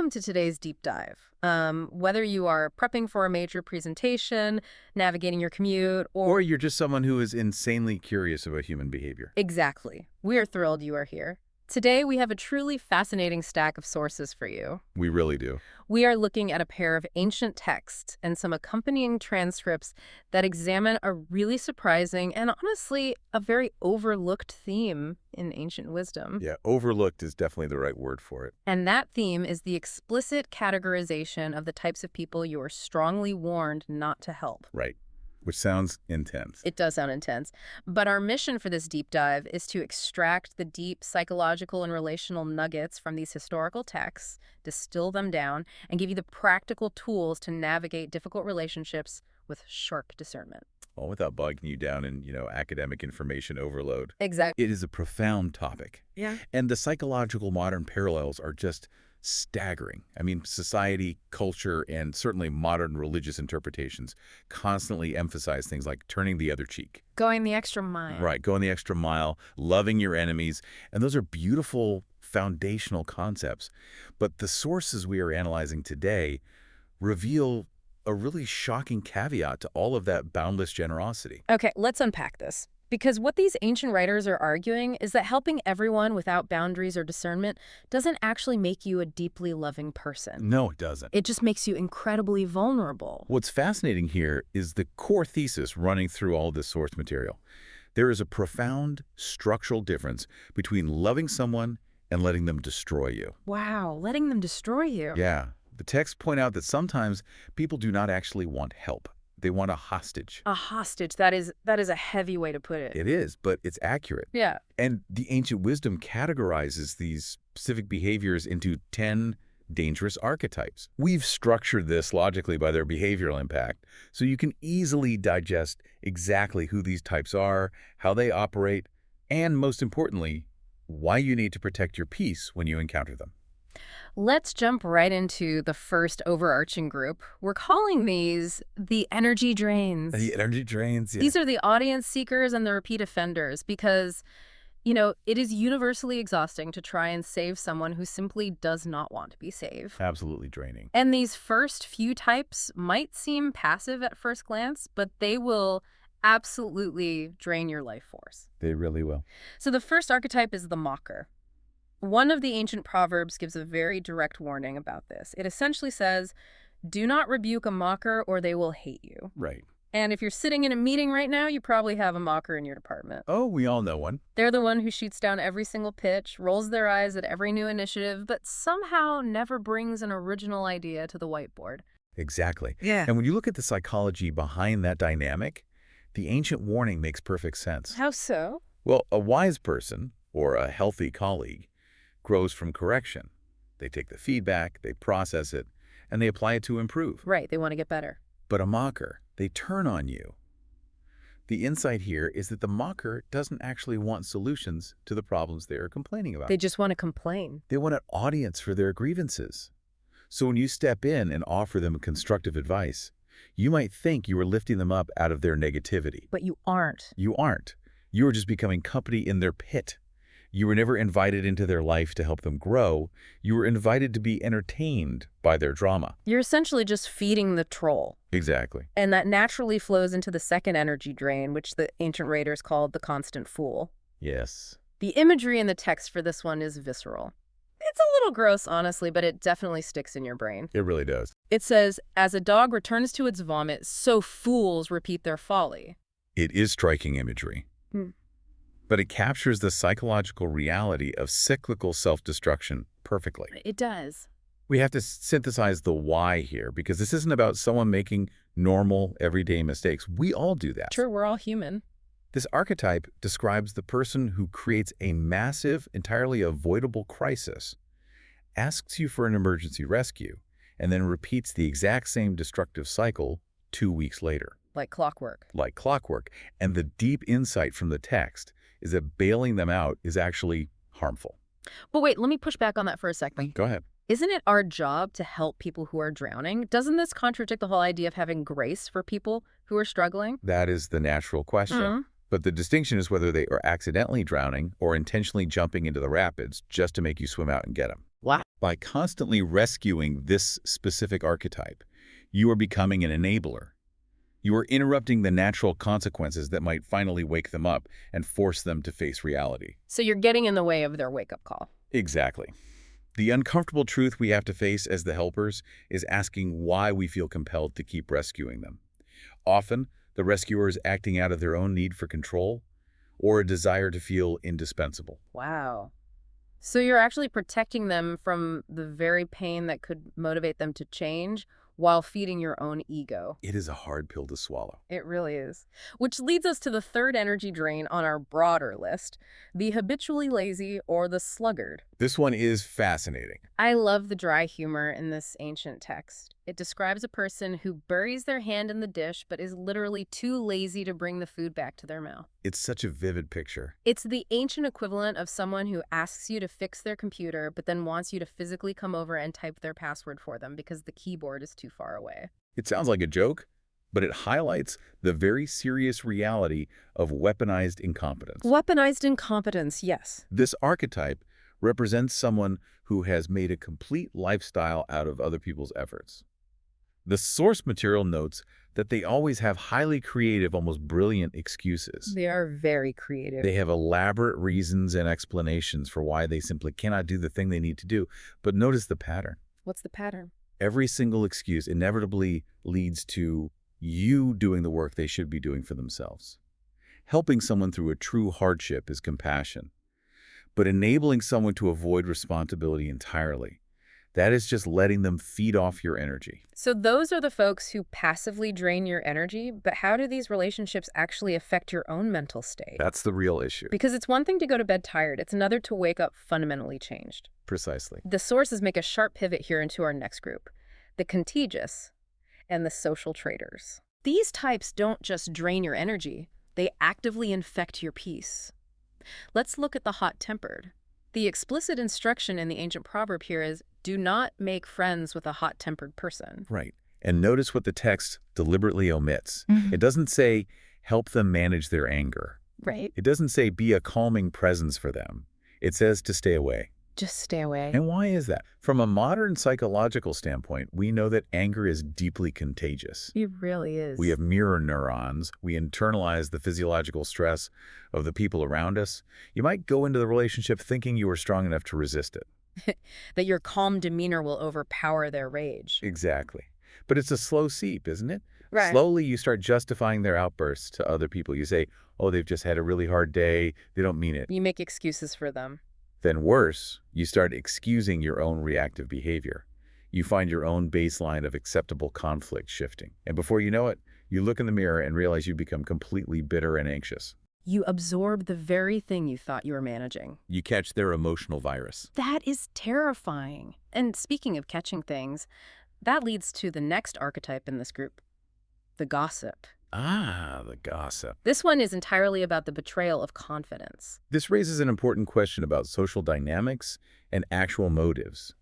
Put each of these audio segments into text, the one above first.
welcome to today's deep dive. Whether you are prepping for a major presentation, navigating your commute, Or or you're just someone who is insanely curious about human behavior. exactly, we are thrilled you are here. Today, we have a truly fascinating stack of sources for you. We really do. We are looking at a pair of ancient texts and some accompanying transcripts that examine a really surprising and honestly a very overlooked theme in ancient wisdom. Yeah, overlooked is definitely the right word for it. And that theme is the explicit categorization of the types of people you are strongly warned not to help. Right. Which sounds intense. It does sound intense. But our mission for this deep dive is to extract the deep psychological and relational nuggets from these historical texts, distill them down, and give you the practical tools to navigate difficult relationships with sharp discernment. All without bogging you down in, academic information overload. Exactly. It is a profound topic. Yeah. And the psychological modern parallels are just staggering. I mean, society, culture, and certainly modern religious interpretations constantly emphasize things like turning the other cheek. Going the extra mile. Right, going the extra mile, loving your enemies. And those are beautiful foundational concepts. But the sources we are analyzing today reveal a really shocking caveat to all of that boundless generosity. Okay, let's unpack this. Because what these ancient writers are arguing is that helping everyone without boundaries or discernment doesn't actually make you a deeply loving person. No, it doesn't. It just makes you incredibly vulnerable. What's fascinating here is the core thesis running through all this source material. There is a profound structural difference between loving someone and letting them destroy you. Wow, letting them destroy you. Yeah. The texts point out that sometimes people do not actually want help. They want a hostage. A hostage, that is a heavy way to put it. It is, but it's accurate. Yeah. And the ancient wisdom categorizes these specific behaviors into 10 dangerous archetypes. We've structured this logically by their behavioral impact, so you can easily digest exactly who these types are, how they operate, and most importantly, why you need to protect your peace when you encounter them. Let's jump right into the first overarching group. We're calling these the energy drains. The energy drains, yeah. These are the audience seekers and the repeat offenders because, it is universally exhausting to try and save someone who simply does not want to be saved. Absolutely draining. And these first few types might seem passive at first glance, but they will absolutely drain your life force. They really will. So the first archetype is the mocker. One of the ancient proverbs gives a very direct warning about this. It essentially says, do not rebuke a mocker or they will hate you. Right. And if you're sitting in a meeting right now, you probably have a mocker in your department. Oh, we all know one. They're the one who shoots down every single pitch, rolls their eyes at every new initiative, but somehow never brings an original idea to the whiteboard. Exactly. Yeah. And when you look at the psychology behind that dynamic, the ancient warning makes perfect sense. How so? Well, a wise person, or a healthy colleague, grows from correction. They take the feedback, they process it, and they apply it to improve. Right, they want to get better. But a mocker, they turn on you. The insight here is that the mocker doesn't actually want solutions to the problems they are complaining about. They just want to complain. They want an audience for their grievances. So when you step in and offer them constructive advice, you might think you are lifting them up out of their negativity. But you aren't. You aren't. You are just becoming company in their pit. You were never invited into their life to help them grow. You were invited to be entertained by their drama. You're essentially just feeding the troll. Exactly. And that naturally flows into the second energy drain, which the ancient writers called the constant fool. Yes. The imagery in the text for this one is visceral. It's a little gross, honestly, but it definitely sticks in your brain. It really does. It says, as a dog returns to its vomit, so fools repeat their folly. It is striking imagery. But it captures the psychological reality of cyclical self-destruction perfectly. It does. We have to synthesize the why here, because this isn't about someone making normal, everyday mistakes. We all do that. True, we're all human. This archetype describes the person who creates a massive, entirely avoidable crisis, asks you for an emergency rescue, and then repeats the exact same destructive cycle 2 weeks later. Like clockwork. Like clockwork. And the deep insight from the text is that bailing them out is actually harmful. But wait, let me push back on that for a second. Go ahead. Isn't it our job to help people who are drowning? Doesn't this contradict the whole idea of having grace for people who are struggling? That is the natural question. But the distinction is whether they are accidentally drowning or intentionally jumping into the rapids just to make you swim out and get them. Wow. By constantly rescuing this specific archetype, you are becoming an enabler. You are interrupting the natural consequences that might finally wake them up and force them to face reality. So you're getting in the way of their wake-up call. Exactly. The uncomfortable truth we have to face as the helpers is asking why we feel compelled to keep rescuing them. Often, the rescuer is acting out of their own need for control or a desire to feel indispensable. Wow. So you're actually protecting them from the very pain that could motivate them to change while feeding your own ego. It is a hard pill to swallow. It really is. Which leads us to the third energy drain on our broader list, the habitually lazy or the sluggard. This one is fascinating. I love the dry humor in this ancient text. It describes a person who buries their hand in the dish but is literally too lazy to bring the food back to their mouth. It's such a vivid picture. It's the ancient equivalent of someone who asks you to fix their computer but then wants you to physically come over and type their password for them because the keyboard is too far away. It sounds like a joke, but it highlights the very serious reality of weaponized incompetence. Weaponized incompetence, yes. This archetype represents someone who has made a complete lifestyle out of other people's efforts. The source material notes that they always have highly creative, almost brilliant excuses. They are very creative. They have elaborate reasons and explanations for why they simply cannot do the thing they need to do. But notice the pattern. What's the pattern? Every single excuse inevitably leads to you doing the work they should be doing for themselves. Helping someone through a true hardship is compassion. But enabling someone to avoid responsibility entirely, that is just letting them feed off your energy. So those are the folks who passively drain your energy, but how do these relationships actually affect your own mental state? That's the real issue. Because it's one thing to go to bed tired, it's another to wake up fundamentally changed. Precisely. The sources make a sharp pivot here into our next group, the contagious and the social traders. These types don't just drain your energy, they actively infect your peace. Let's look at the hot-tempered. The explicit instruction in the ancient proverb here is, do not make friends with a hot-tempered person. Right. And notice what the text deliberately omits. Mhm. It doesn't say, help them manage their anger. Right. It doesn't say, be a calming presence for them. It says to stay away. Just stay away. And why is that? From a modern psychological standpoint, we know that anger is deeply contagious. It really is. We have mirror neurons. We internalize the physiological stress of the people around us. You might go into the relationship thinking you are strong enough to resist it. that your calm demeanor will overpower their rage. Exactly. But it's a slow seep, isn't it? Right. Slowly, you start justifying their outbursts to other people. You say, oh, they've just had a really hard day. They don't mean it. You make excuses for them. Then worse, you start excusing your own reactive behavior. You find your own baseline of acceptable conflict shifting. And before you know it, you look in the mirror and realize you become completely bitter and anxious. You absorb the very thing you thought you were managing. You catch their emotional virus. That is terrifying. And speaking of catching things, that leads to the next archetype in this group, the gossip. Ah, the gossip. This one is entirely about the betrayal of confidence. This raises an important question about social dynamics and actual motives.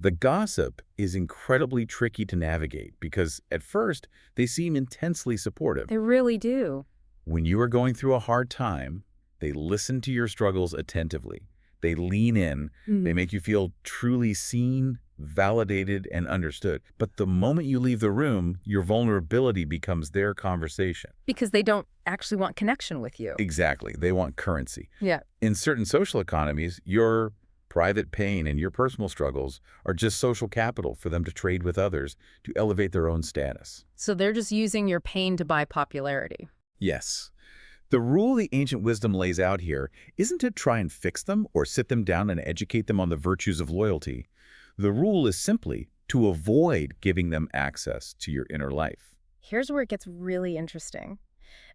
The gossip is incredibly tricky to navigate because, at first, they seem intensely supportive. They really do. When you are going through a hard time, they listen to your struggles attentively. They lean in. They make you feel truly seen, validated, and understood. But the moment you leave the room, your vulnerability becomes their conversation. Because they don't actually want connection with you. Exactly. They want currency. Yeah. In certain social economies, your private pain and your personal struggles are just social capital for them to trade with others to elevate their own status. So they're just using your pain to buy popularity. Yes. The rule the ancient wisdom lays out here isn't to try and fix them or sit them down and educate them on the virtues of loyalty. The rule is simply to avoid giving them access to your inner life. Here's where it gets really interesting.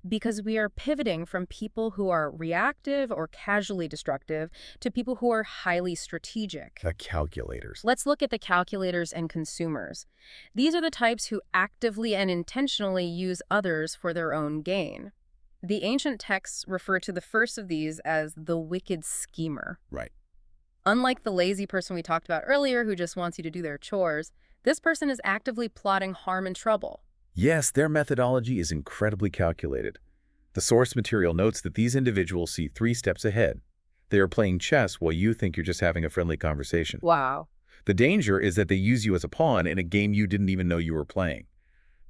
Because we are pivoting from people who are reactive or casually destructive to people who are highly strategic. The calculators. Let's look at the calculators and consumers. These are the types who actively and intentionally use others for their own gain. The ancient texts refer to the first of these as the wicked schemer. Right. Unlike the lazy person we talked about earlier who just wants you to do their chores, this person is actively plotting harm and trouble. Yes, their methodology is incredibly calculated. The source material notes that these individuals see 3 steps ahead. They are playing chess while you think you're just having a friendly conversation. Wow. The danger is that they use you as a pawn in a game you didn't even know you were playing.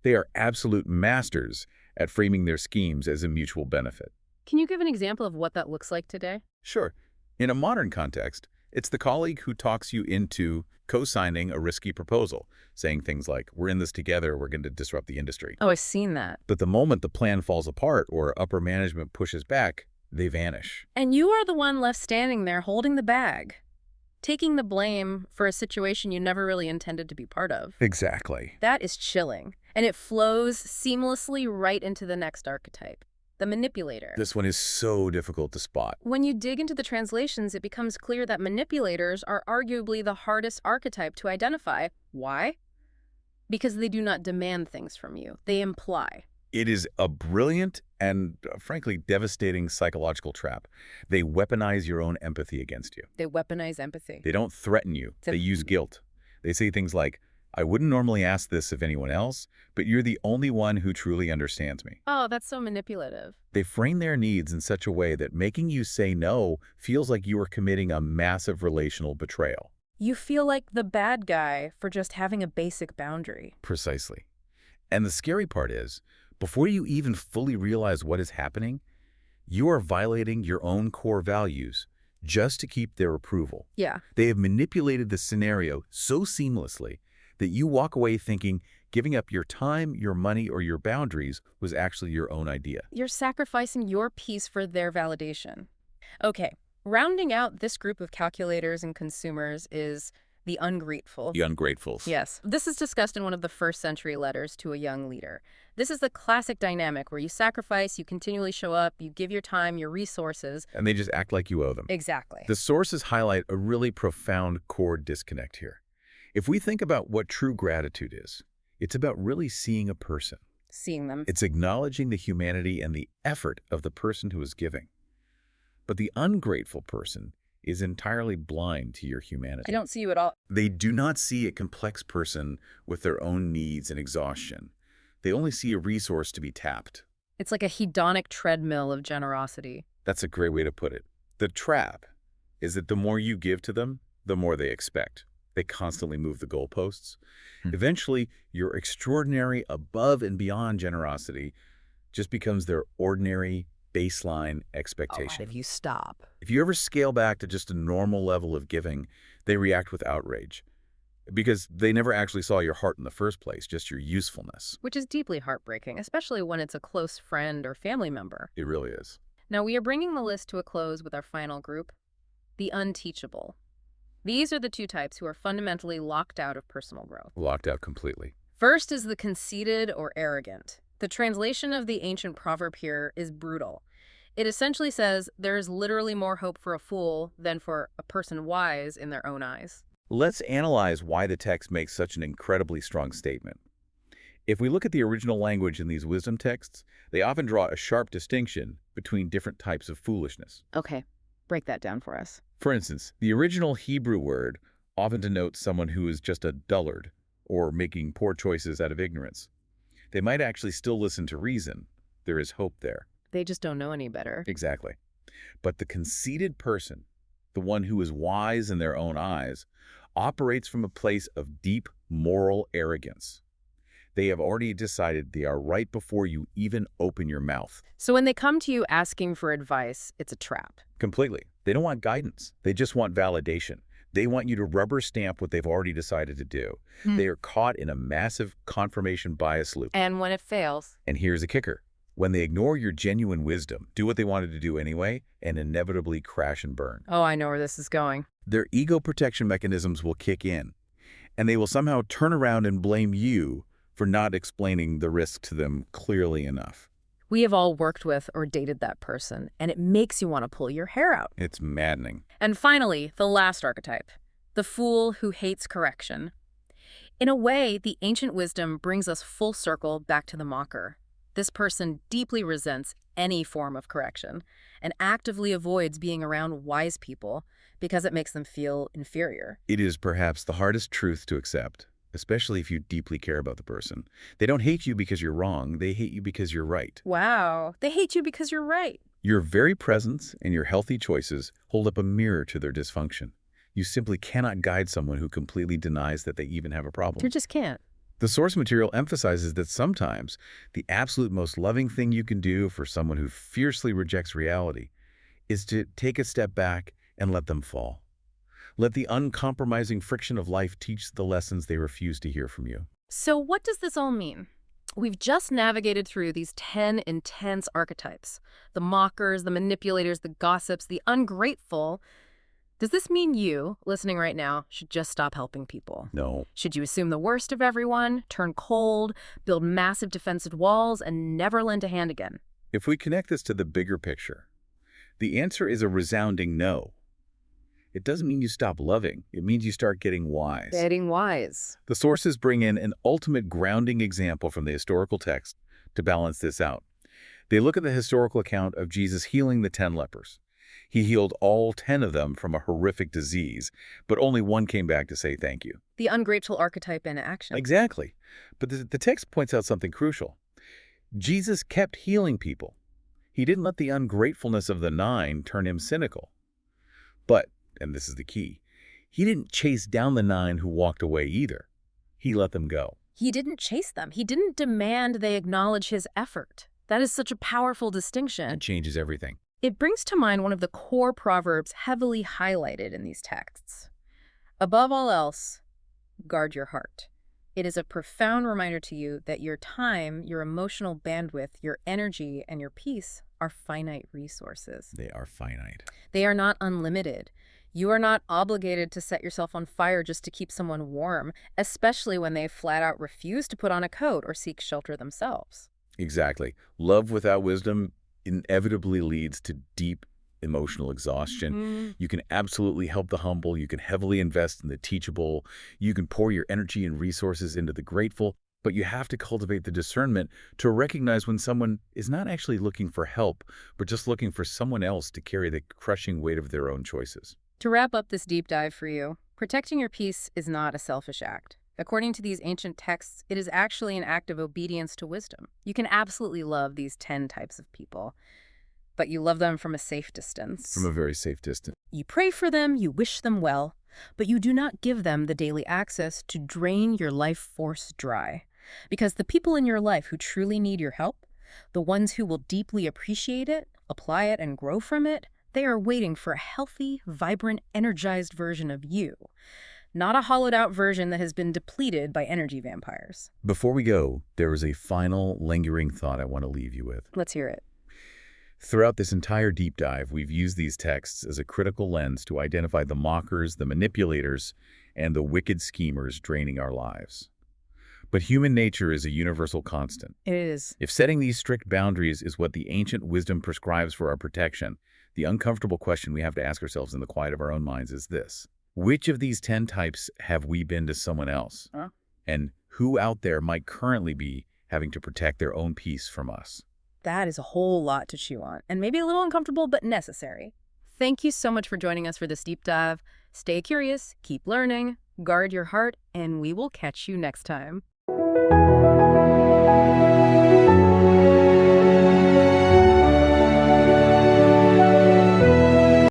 They are absolute masters at framing their schemes as a mutual benefit. Can you give an example of what that looks like today? Sure, in a modern context, it's the colleague who talks you into co-signing a risky proposal, saying things like, we're in this together, we're going to disrupt the industry. Oh, I've seen that. But the moment the plan falls apart or upper management pushes back, they vanish. And you are the one left standing there holding the bag, taking the blame for a situation you never really intended to be part of. Exactly. That is chilling, and it flows seamlessly right into the next archetype, the manipulator. This one is so difficult to spot. When you dig into the translations, it becomes clear that manipulators are arguably the hardest archetype to identify. Why? Because they do not demand things from you. They imply. It is a brilliant and, frankly, devastating psychological trap. They weaponize your own empathy against you. They weaponize empathy. They don't threaten you. They use guilt. They say things like, I wouldn't normally ask this of anyone else, but you're the only one who truly understands me. Oh, that's so manipulative. They frame their needs in such a way that making you say no feels like you are committing a massive relational betrayal. You feel like the bad guy for just having a basic boundary. Precisely. And the scary part is, before you even fully realize what is happening, you are violating your own core values just to keep their approval. Yeah. They have manipulated the scenario so seamlessly that you walk away thinking giving up your time, your money, or your boundaries was actually your own idea. You're sacrificing your peace for their validation. Okay, rounding out this group of calculators and consumers is the ungrateful. The ungratefuls. Yes. This is discussed in one of the first century letters to a young leader. This is the classic dynamic where you sacrifice, you continually show up, you give your time, your resources. And they just act like you owe them. Exactly. The sources highlight a really profound core disconnect here. If we think about what true gratitude is, it's about really seeing a person. Seeing them. It's acknowledging the humanity and the effort of the person who is giving. But the ungrateful person is entirely blind to your humanity. I don't see you at all. They do not see a complex person with their own needs and exhaustion. They only see a resource to be tapped. It's like a hedonic treadmill of generosity. That's a great way to put it. The trap is that the more you give to them, the more they expect. They constantly move the goalposts. Eventually, your extraordinary above and beyond generosity just becomes their ordinary baseline expectation. If you stop. If you ever scale back to just a normal level of giving, they react with outrage. Because they never actually saw your heart in the first place, just your usefulness. Which is deeply heartbreaking, especially when it's a close friend or family member. It really is. Now, we are bringing the list to a close with our final group, the unteachable. These are the two types who are fundamentally locked out of personal growth. Locked out completely. First is the conceited or arrogant. The translation of the ancient proverb here is brutal. It essentially says there is literally more hope for a fool than for a person wise in their own eyes. Let's analyze why the text makes such an incredibly strong statement. If we look at the original language in these wisdom texts, they often draw a sharp distinction between different types of foolishness. Okay, break that down for us. For instance, the original Hebrew word often denotes someone who is just a dullard or making poor choices out of ignorance. They might actually still listen to reason. There is hope there. They just don't know any better. Exactly. But the conceited person, the one who is wise in their own eyes, operates from a place of deep moral arrogance. They have already decided they are right before you even open your mouth. So when they come to you asking for advice, it's a trap. Completely. They don't want guidance. They just want validation. They want you to rubber stamp what they've already decided to do. They are caught in a massive confirmation bias loop. And when it fails, And here's a kicker. When they ignore your genuine wisdom, do what they wanted to do anyway, and inevitably crash and burn. oh, I know where this is going. Their ego protection mechanisms will kick in, and they will somehow turn around and blame you for not explaining the risk to them clearly enough. We have all worked with or dated that person, and it makes you want to pull your hair out. It's maddening. And finally, the last archetype, the fool who hates correction. In a way, the ancient wisdom brings us full circle back to the mocker. This person deeply resents any form of correction and actively avoids being around wise people because it makes them feel inferior. It is perhaps the hardest truth to accept, especially if you deeply care about the person. They don't hate you because you're wrong. They hate you because you're right. Wow, they hate you because you're right. Your very presence and your healthy choices hold up a mirror to their dysfunction. You simply cannot guide someone who completely denies that they even have a You problem. just can't. The source material emphasizes that sometimes the absolute most loving thing you can do for someone who fiercely rejects reality is to take a step back and let them fall. Let the uncompromising friction of life teach the lessons they refuse to hear from you. So what does this all mean? We've just navigated through these 10 intense archetypes. The mockers, the manipulators, the gossips, the ungrateful. Does this mean you, listening right now, should just stop helping people? No. Should you assume the worst of everyone, turn cold, build massive defensive walls, and never lend a hand again? If we connect this to the bigger picture, the answer is a resounding no. It doesn't mean you stop loving. It means you start getting wise. Getting wise. The sources bring in an ultimate grounding example from the historical text to balance this out. They look at the historical account of Jesus healing the 10 lepers. He healed all 10 of them from a horrific disease, but only one came back to say thank you. The ungrateful archetype in action. Exactly. But the text points out something crucial. Jesus kept healing people. He didn't let the ungratefulness of the 9 turn him cynical. But, and this is the key, he didn't chase down the 9 who walked away either. He let them go. He didn't chase them. He didn't demand they acknowledge his effort. That is such a powerful distinction. It changes everything. It brings to mind one of the core proverbs heavily highlighted in these texts. Above all else, guard your heart. It is a profound reminder to you that your time, your emotional bandwidth, your energy, and your peace are finite resources. They are finite. They are not unlimited. You are not obligated to set yourself on fire just to keep someone warm, especially when they flat out refuse to put on a coat or seek shelter themselves. Exactly. Love without wisdom inevitably leads to deep emotional exhaustion. You can absolutely help the humble. You can heavily invest in the teachable. You can pour your energy and resources into the grateful. But you have to cultivate the discernment to recognize when someone is not actually looking for help, but just looking for someone else to carry the crushing weight of their own choices. To wrap up this deep dive for you, protecting your peace is not a selfish act. According to these ancient texts, it is actually an act of obedience to wisdom. You can absolutely love these 10 types of people, but you love them from a safe distance. From a very safe distance. You pray for them, you wish them well, but you do not give them the daily access to drain your life force dry. Because the people in your life who truly need your help, the ones who will deeply appreciate it, apply it, and grow from it, they are waiting for a healthy, vibrant, energized version of you. Not a hollowed-out version that has been depleted by energy vampires. Before we go, there is a final lingering thought I want to leave you with. Let's hear it. Throughout this entire deep dive, we've used these texts as a critical lens to identify the mockers, the manipulators, and the wicked schemers draining our lives. But human nature is a universal constant. It is. If setting these strict boundaries is what the ancient wisdom prescribes for our protection, the uncomfortable question we have to ask ourselves in the quiet of our own minds is this: which of these 10 types have we been to someone else? And who out there might currently be having to protect their own peace from us? That is a whole lot to chew on, and maybe a little uncomfortable, but necessary. Thank you so much for joining us for this deep dive. Stay curious, keep learning, guard your heart, and we will catch you next time.